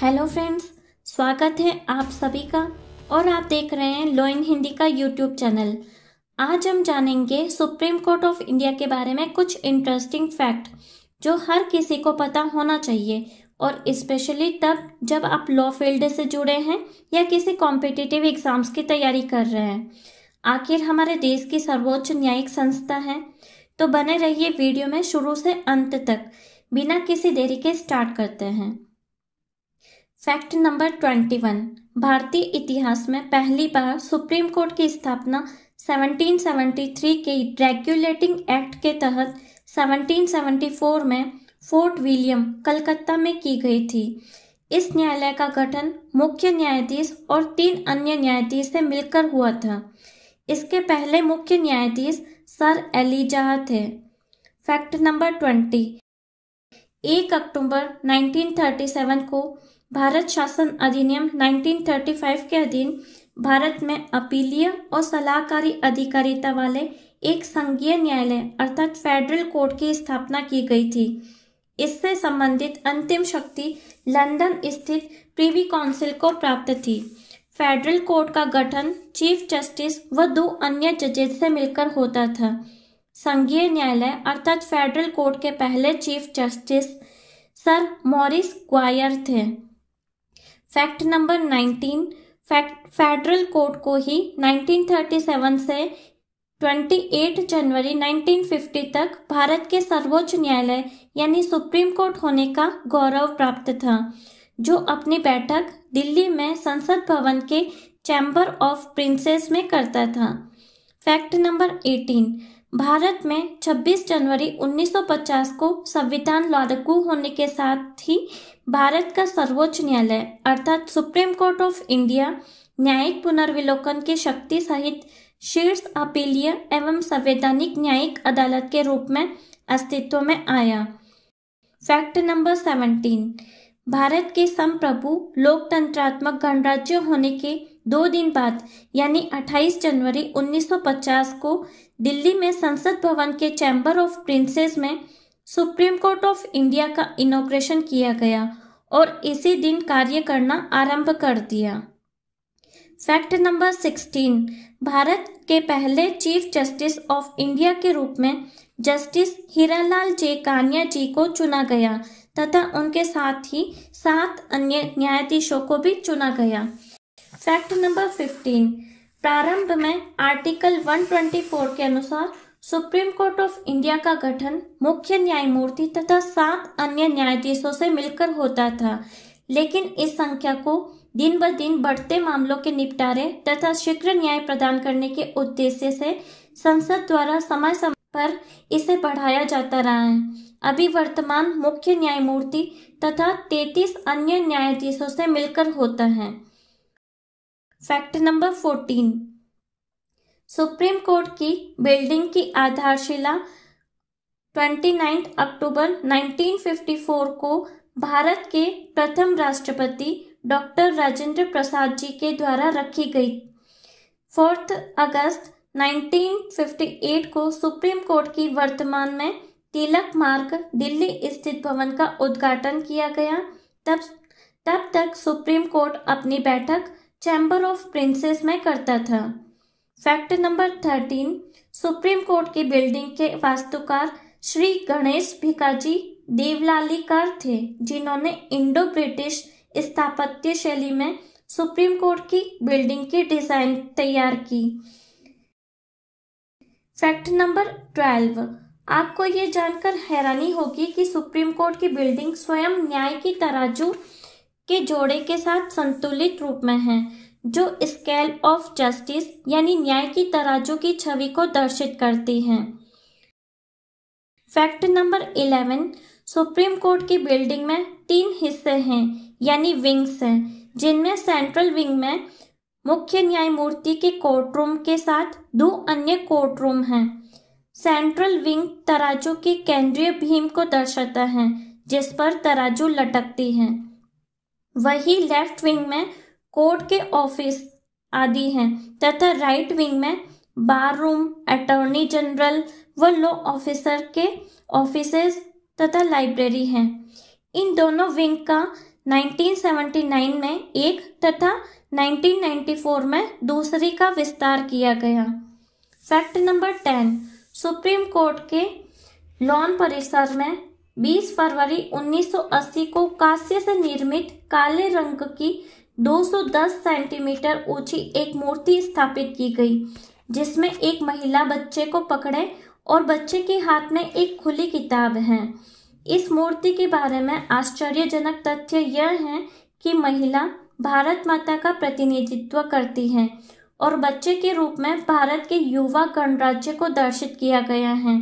Hello friends, स्वागत है आप सभी का। और आप देख रहे हैं लॉ इन हिंदी का यूट्यूब चैनल। आज हम जानेंगे सुप्रीम कोर्ट ऑफ इंडिया के बारे में कुछ इंटरेस्टिंग फैक्ट जो हर किसी को पता होना चाहिए, और स्पेशली तब जब आप लॉ फील्ड से जुड़े हैं या किसी कॉम्पिटिटिव एग्जाम्स की तैयारी कर रहे हैं। आखिर हमारे देश की सर्वोच्च न्यायिक संस्था है। तो बने रहिए वीडियो में शुरू से अंत तक। बिना किसी देरी के स्टार्ट करते हैं। Fact number 21। भारतीय इतिहास में पहली बार सुप्रीम कोर्ट की स्थापना 1773 के रेगुलेटिंग एक्ट के तहत 1774 में फोर्ट विलियम कलकत्ता में की गई थी। इस न्यायालय का गठन मुख्य न्यायाधीश और 3 अन्य न्यायाधीश से मिलकर हुआ था। इसके पहले मुख्य न्यायाधीश सर एलिजाह थे। Fact number 20। 1 अक्टूबर 1937 को भारत शासन अधिनियम 1935 के अधीन भारत में अपीलीय और सलाहकारी अधिकारिता वाले एक संघीय न्यायालय अर्थात फेडरल कोर्ट की स्थापना की गई थी। इससे संबंधित अंतिम शक्ति लंदन स्थित प्रिवी काउंसिल को प्राप्त थी। फेडरल कोर्ट का गठन चीफ जस्टिस व 2 अन्य जजेस से मिलकर होता था। संघीय न्यायालय अर्थात फेडरल कोर्ट के पहले chief justice sir Maurice Gwyer थे। Fact number 19। फेडरल कोर्ट को ही 1937 से 28 जनवरी 1950 तक भारत के सर्वोच्च न्यायालय यानी सुप्रीम कोर्ट होने का गौरव प्राप्त था, जो अपनी बैठक दिल्ली में संसद भवन के चैम्बर ऑफ प्रिंसेस में करता था। Fact number 18। भारत में 26 जनवरी 1950 को संविधान लागू होने के साथ ही भारत का सर्वोच्च न्यायालय अर्थात सुप्रीम कोर्ट ऑफ इंडिया न्यायिक पुनर्विलोकन की शक्ति सहित शीर्ष अपीलीय एवं संवैधानिक न्यायिक अदालत के रूप में अस्तित्व में आया। Fact number 17। भारत के संप्रभु लोकतंत्रात्मक गणराज्य होने के 2 दिन बाद यानी 28 जनवरी 1950 को दिल्ली में संसद भवन के चैम्बर ऑफ प्रिंसेस में सुप्रीम कोर्ट ऑफ इंडिया का इनॉग्रेशन किया गया और इसी दिन कार्य करना आरंभ कर दिया। Fact number 16। भारत के पहले चीफ जस्टिस ऑफ इंडिया के रूप में जस्टिस हीरालाल जे कानिया जी को चुना गया तथा उनके साथ ही 7 अन्य न्यायाधीशों को भी चुना गया। Fact number 15। प्रारंभ में आर्टिकल 124 के अनुसार सुप्रीम कोर्ट ऑफ इंडिया का गठन मुख्य न्यायमूर्ति तथा 7 अन्य न्यायाधीशों से मिलकर होता था, लेकिन इस संख्या को दिन ब दिन बढ़ते मामलों के निपटारे तथा शीघ्र न्याय प्रदान करने के उद्देश्य से संसद द्वारा समय समय पर इसे बढ़ाया जाता रहा है। अभी वर्तमान मुख्य न्यायमूर्ति तथा 33 अन्य न्यायाधीशों से मिलकर होता है। Fact number 14। सुप्रीम कोर्ट की बिल्डिंग की आधारशिला 29 अक्टूबर 1954 को भारत के प्रथम राष्ट्रपति डॉक्टर राजेंद्र प्रसाद जी के द्वारा रखी गई। 4 अगस्त 1958 को सुप्रीम कोर्ट की वर्तमान में तिलक मार्ग दिल्ली स्थित भवन का उद्घाटन किया गया। तब तक सुप्रीम कोर्ट अपनी बैठक चैम्बर ऑफ प्रिंसेस में करता था। Fact number 13। सुप्रीम कोर्ट की बिल्डिंग के वास्तुकार श्री गणेश भिकाजी देवलालीकर थे, जिन्होंने इंडो ब्रिटिश स्थापत्य शैली में सुप्रीम कोर्ट की बिल्डिंग की डिजाइन तैयार की। Fact number 12। आपको ये जानकर हैरानी होगी कि सुप्रीम कोर्ट की बिल्डिंग स्वयं न्याय की तराजू के जोड़े के साथ संतुलित रूप में है, जो स्केल ऑफ जस्टिस यानी न्याय की तराजू की छवि को दर्शित करती हैं। Fact number 11। सुप्रीम कोर्ट की बिल्डिंग में 3 हिस्से हैं यानी विंग्स हैं, जिनमें सेंट्रल विंग में मुख्य न्यायमूर्ति के कोर्ट रूम के साथ 2 अन्य कोर्ट रूम हैं। सेंट्रल विंग तराजू की केंद्रीय भीम को दर्शाता है, जिस पर तराजू लटकती है। वही लेफ्ट विंग में कोर्ट के ऑफिस आदि हैं तथा राइट विंग में बार रूम, अटॉर्नी जनरल व लॉ ऑफिसर के ऑफिसेज तथा लाइब्रेरी हैं। इन दोनों विंग का 1979 में एक तथा 1994 में दूसरी का विस्तार किया गया। फैक्ट नंबर 10, सुप्रीम कोर्ट के लॉन परिसर में 20 फरवरी 1980 को कांस्य से निर्मित काले रंग की 210 सेंटीमीटर ऊंची एक मूर्ति स्थापित की गई, जिसमें एक महिला बच्चे को पकड़े और बच्चे के हाथ में एक खुली किताब है। इस मूर्ति के बारे में आश्चर्यजनक तथ्य यह है कि महिला भारत माता का प्रतिनिधित्व करती है और बच्चे के रूप में भारत के युवा गणराज्य को दर्शित किया गया है,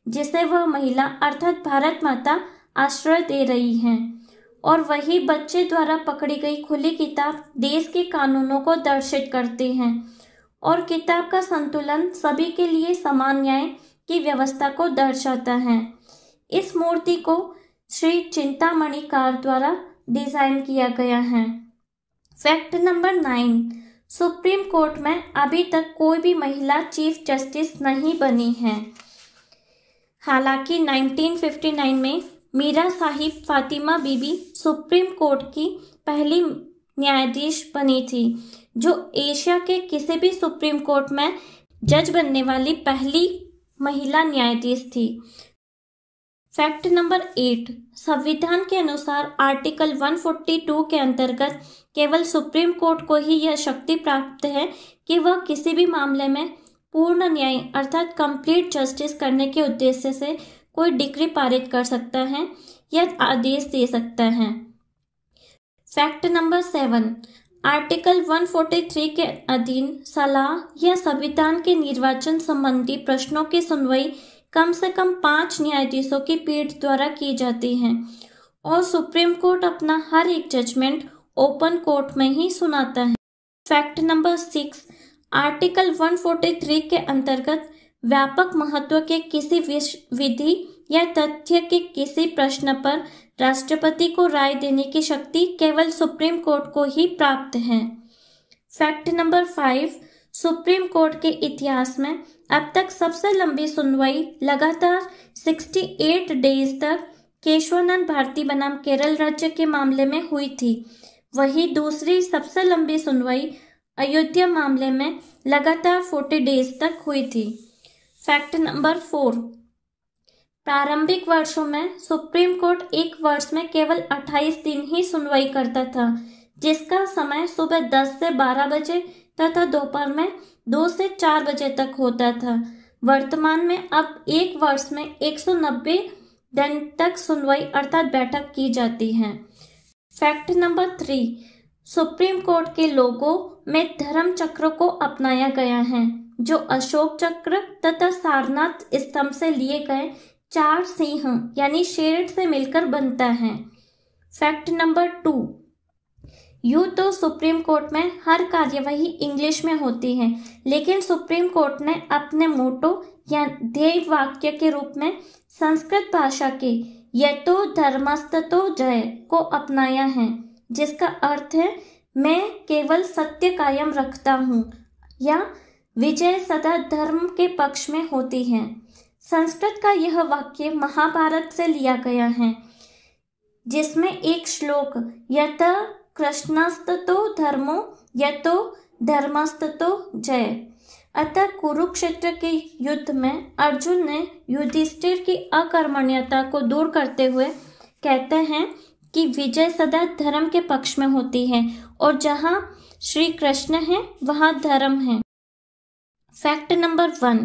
जिसे वह महिला अर्थात भारत माता आश्रय दे रही है, और वही बच्चे द्वारा पकड़ी गई खुली किताब देश के कानूनों को दर्शित करती है और किताब का संतुलन सभी के लिए समान न्याय की व्यवस्था को दर्शाता है। इस मूर्ति को श्री चिंतामणिकार द्वारा डिजाइन किया गया है। फैक्ट नंबर 9, सुप्रीम कोर्ट में अभी तक कोई भी महिला चीफ जस्टिस नहीं बनी है। हालांकि 1959 में मीरा साहिब फातिमा बीबी सुप्रीम कोर्ट की पहली न्यायाधीश बनी थी, जो एशिया के किसी भी सुप्रीम कोर्ट में जज बनने वाली पहली महिला न्यायाधीश थी। फैक्ट नंबर 8, संविधान के अनुसार आर्टिकल 142 के अंतर्गत केवल सुप्रीम कोर्ट को ही यह शक्ति प्राप्त है कि वह किसी भी मामले में पूर्ण न्याय अर्थात कंप्लीट जस्टिस करने के उद्देश्य से कोई डिक्री पारित कर सकता है या आदेश दे सकता है। फैक्ट नंबर 7, आर्टिकल 143 के अधीन सलाह या संविधान के निर्वाचन संबंधी प्रश्नों की सुनवाई कम से कम 5 न्यायाधीशों की पीठ द्वारा की जाती है और सुप्रीम कोर्ट अपना हर एक जजमेंट ओपन कोर्ट में ही सुनाता है। फैक्ट नंबर 6, आर्टिकल 143 के अंतर्गत व्यापक महत्व के किसी विधि या तथ्य के किसी प्रश्न पर राष्ट्रपति को राय देने की शक्ति केवल सुप्रीम कोर्ट को ही प्राप्त है। फैक्ट नंबर 5, सुप्रीम कोर्ट के इतिहास में अब तक सबसे लंबी सुनवाई लगातार 68 डेज तक केशवानंद भारती बनाम केरल राज्य के मामले में हुई थी। वही दूसरी सबसे लंबी सुनवाई अयोध्या मामले में लगातार 40 डेज तक हुई थी। फैक्ट नंबर 4, प्रारंभिक वर्षों में सुप्रीम कोर्ट एक वर्ष में केवल 28 दिन ही सुनवाई करता था, जिसका समय सुबह 10 से 12 बजे तथा दोपहर में 2 से 4 बजे तक होता था। वर्तमान में अब एक वर्ष में 190 दिन तक सुनवाई अर्थात बैठक की जाती है। फैक्ट नंबर 3, सुप्रीम कोर्ट के लोगो में धर्म चक्र को अपनाया गया है, जो अशोक चक्र तथा सारनाथ स्तंभ से लिए गए 4 सिंह यानी शेर से मिलकर बनता है। फैक्ट नंबर 2, यूं तो सुप्रीम कोर्ट में हर कार्यवाही इंग्लिश में होती है, लेकिन सुप्रीम कोर्ट ने अपने मोटो या ध्येय वाक्य के रूप में संस्कृत भाषा के यतो धर्मस्ततो जय को अपनाया है, जिसका अर्थ है मैं केवल सत्य कायम रखता हूँ या विजय सदा धर्म के पक्ष में होती है। संस्कृत का यह वाक्य महाभारत से लिया गया है, जिसमें एक श्लोक यत कृष्णस्ततो धर्मो यतो धर्मस्ततो जय। अतः कुरुक्षेत्र के युद्ध में अर्जुन ने युधिष्ठिर की अकर्मण्यता को दूर करते हुए कहते हैं कि विजय सदा धर्म के पक्ष में होती है और जहाँ श्री कृष्ण है वहाँ धर्म है। फैक्ट नंबर 1,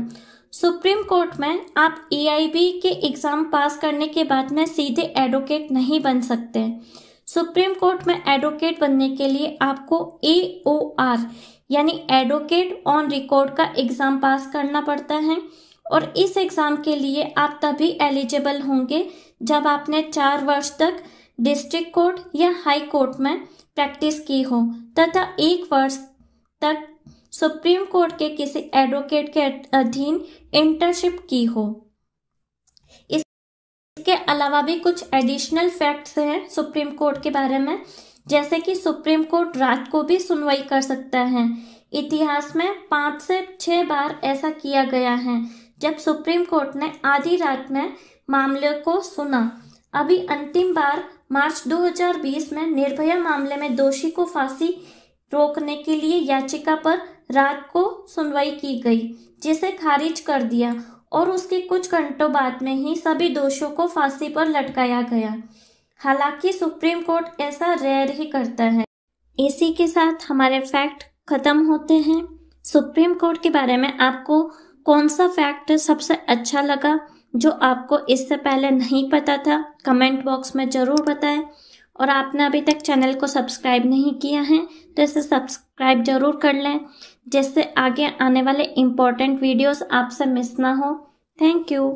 सुप्रीम कोर्ट में आप AIB के एग्जाम पास करने के बाद में सीधे एडवोकेट नहीं बन सकते। सुप्रीम कोर्ट में एडवोकेट बनने के लिए आपको AOR यानी एडवोकेट ऑन रिकॉर्ड का एग्जाम पास करना पड़ता है और इस एग्जाम के लिए आप तभी एलिजिबल होंगे जब आपने 4 वर्ष तक डिस्ट्रिक्ट कोर्ट या हाई कोर्ट में प्रैक्टिस की हो तथा 1 वर्ष तक सुप्रीम कोर्ट के किसी एडवोकेट के अधीन इंटर्नशिप की हो। इसके अलावा भी कुछ एडिशनल फैक्ट्स हैं सुप्रीम कोर्ट के बारे में, जैसे कि सुप्रीम कोर्ट रात को भी सुनवाई कर सकता है। इतिहास में 5 से 6 बार ऐसा किया गया है जब सुप्रीम कोर्ट ने आधी रात में मामले को सुना। अभी अंतिम बार मार्च 2020 में निर्भया मामले में दोषी को फांसी रोकने के लिए याचिका पर रात को सुनवाई की गई, जिसे खारिज कर दिया और उसके कुछ घंटों बाद में ही सभी दोषियों को फांसी पर लटकाया गया। हालांकि सुप्रीम कोर्ट ऐसा रेयर ही करता है। इसी के साथ हमारे फैक्ट खत्म होते हैं। सुप्रीम कोर्ट के बारे में आपको कौन सा फैक्ट सबसे अच्छा लगा, जो आपको इससे पहले नहीं पता था, कमेंट बॉक्स में ज़रूर बताएं। और आपने अभी तक चैनल को सब्सक्राइब नहीं किया है तो इसे सब्सक्राइब जरूर कर लें, जिससे आगे आने वाले इम्पोर्टेंट वीडियोस आपसे मिस ना हो। Thank you.